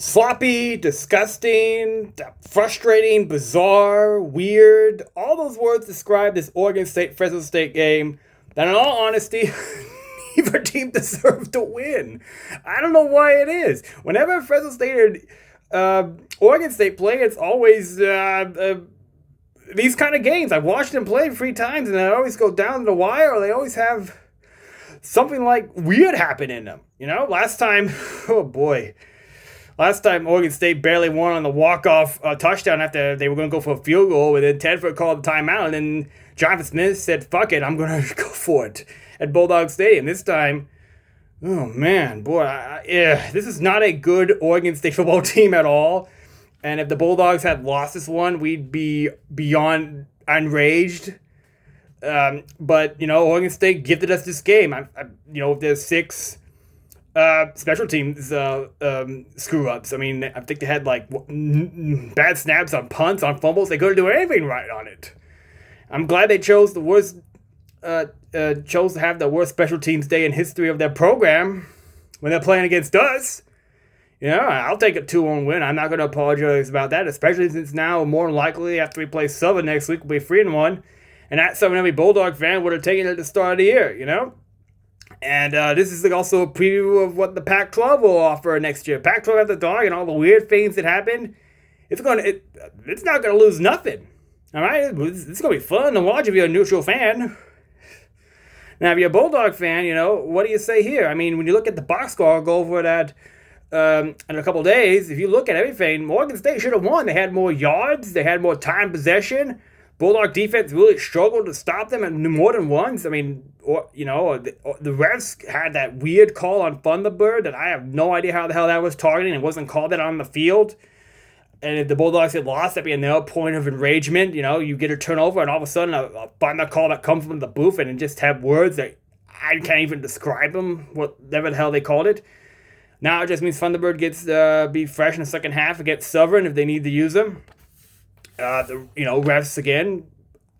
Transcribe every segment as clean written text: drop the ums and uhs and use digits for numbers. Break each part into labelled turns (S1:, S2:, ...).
S1: Sloppy, disgusting, frustrating, bizarre, weird. All those words describe this Oregon State Fresno State game that, in all honesty, neither team deserved to win. I don't know why it is. Whenever Fresno State and Oregon State play, it's always these kind of games. I've watched them play 3 times, and they always go down to the wire, or they always have something like weird happen in them. You know, last time, oh boy. Last time, Oregon State barely won on the walk-off touchdown after they were going to go for a field goal, and then Tedford called the timeout, and then Jonathan Smith said, fuck it, I'm going to go for it at Bulldog Stadium. This time, oh man, boy, this is not a good Oregon State football team at all. And if the Bulldogs had lost this one, we'd be beyond enraged. But, you know, Oregon State gifted us this game. There's 6... special teams screw-ups. I mean, I think they had, bad snaps on punts, on fumbles. They couldn't do anything right on it. I'm glad they chose the worst, chose to have the worst special teams day in history of their program when they're playing against us. You know, I'll take a 2-1 win. I'm not going to apologize about that, especially since now, more likely, after we play Southern next week, we'll be 3-1. And that's something every Bulldog fan would have taken at the start of the year, you know? And this is also a preview of what the Pac-12 will offer next year. Pac-12 at the dog and all the weird things that happen. It's not going to lose nothing. All right? It's going to be fun to watch if you're a neutral fan. Now, if you're a Bulldog fan, you know, what do you say here? I mean, when you look at the box score, I'll go over that in a couple days. If you look at everything, Oregon State should have won. They had more yards. They had more time possession. Bulldog defense really struggled to stop them more than once. I mean, the refs had that weird call on Thunderbird that I have no idea how the hell that was targeting. It wasn't called that on the field. And if the Bulldogs had lost, that'd be another point of enragement. You know, you get a turnover, and all of a sudden a Thunder call that comes from the booth and just have words that I can't even describe them, whatever the hell they called it. Now it just means Thunderbird gets be fresh in the second half against Southern if they need to use them. Refs again.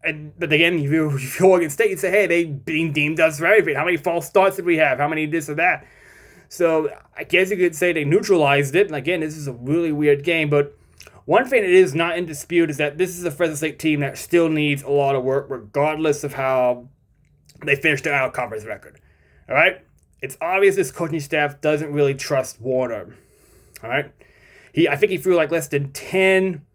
S1: But again, if you're Oregon State, you say, hey, they deemed us for everything. How many false starts did we have? How many this or that? So I guess you could say they neutralized it. And again, this is a really weird game. But one thing that is not in dispute is that this is a Fresno State team that still needs a lot of work, regardless of how they finished their out-of-conference record. All right? It's obvious this coaching staff doesn't really trust Warner. All right? I think he threw less than 10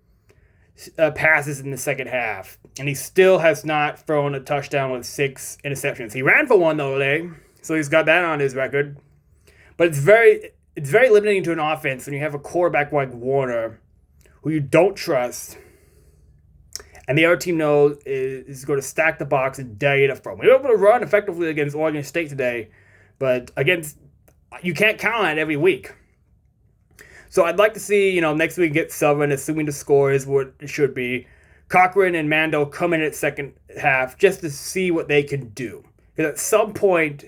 S1: passes in the second half, and he still has not thrown a touchdown with 6 interceptions. He ran for one the other day, so he's got that on his record. But it's very limiting to an offense when you have a quarterback like Warner, who you don't trust, and the other team knows is going to stack the box and dare you to throw. We were able to run effectively against Oregon State today, but you can't count on it every week. So I'd like to see, next week get Southern, assuming the score is what it should be. Cochran and Mando come in at second half just to see what they can do. Because at some point,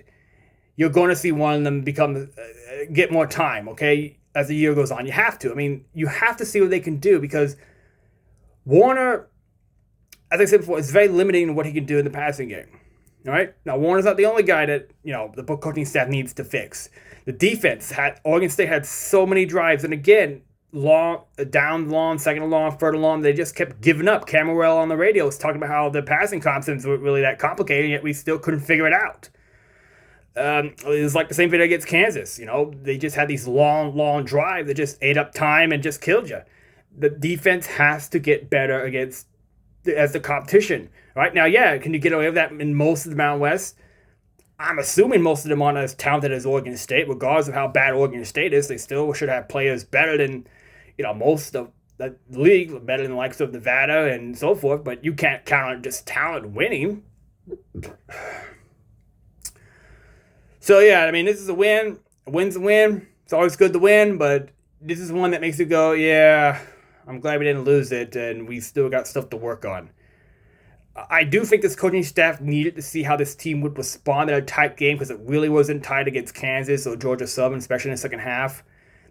S1: you're going to see one of them get more time, okay, as the year goes on. You have to. I mean, you have to see what they can do because Warner, as I said before, is very limiting in what he can do in the passing game. All right? Now, Warner's not the only guy that, the coaching staff needs to fix. The defense Oregon State had so many drives, and again, down long, second and long, third and long, they just kept giving up. Camerell on the radio was talking about how the passing concepts weren't really that complicated, yet we still couldn't figure it out. It was like the same thing against Kansas. They just had these long drives that just ate up time and just killed you. The defense has to get better as the competition. Right now, can you get away with that in most of the Mountain West? I'm assuming most of them aren't as talented as Oregon State. Regardless of how bad Oregon State is, they still should have players better than, most of the league, better than the likes of Nevada and so forth. But you can't count on just talent winning. So, this is a win. A win's a win. It's always good to win, but this is one that makes you go, yeah, I'm glad we didn't lose it, and we still got stuff to work on. I do think this coaching staff needed to see how this team would respond in a tight game because it really wasn't tight against Kansas or Georgia Southern, especially in the second half.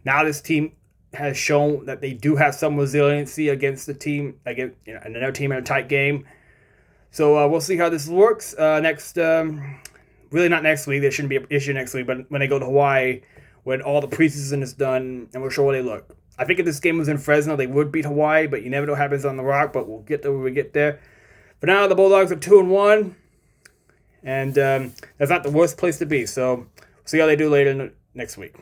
S1: Now this team has shown that they do have some resiliency against another team in a tight game. So we'll see how this works really not next week. There shouldn't be an issue next week, but when they go to Hawaii, when all the preseason is done, and we'll show how they look. I think if this game was in Fresno, they would beat Hawaii, but you never know what happens on the Rock, but we'll get there when we get there. For now, the Bulldogs are 2-1, and that's not the worst place to be, so we'll see how they do later next week.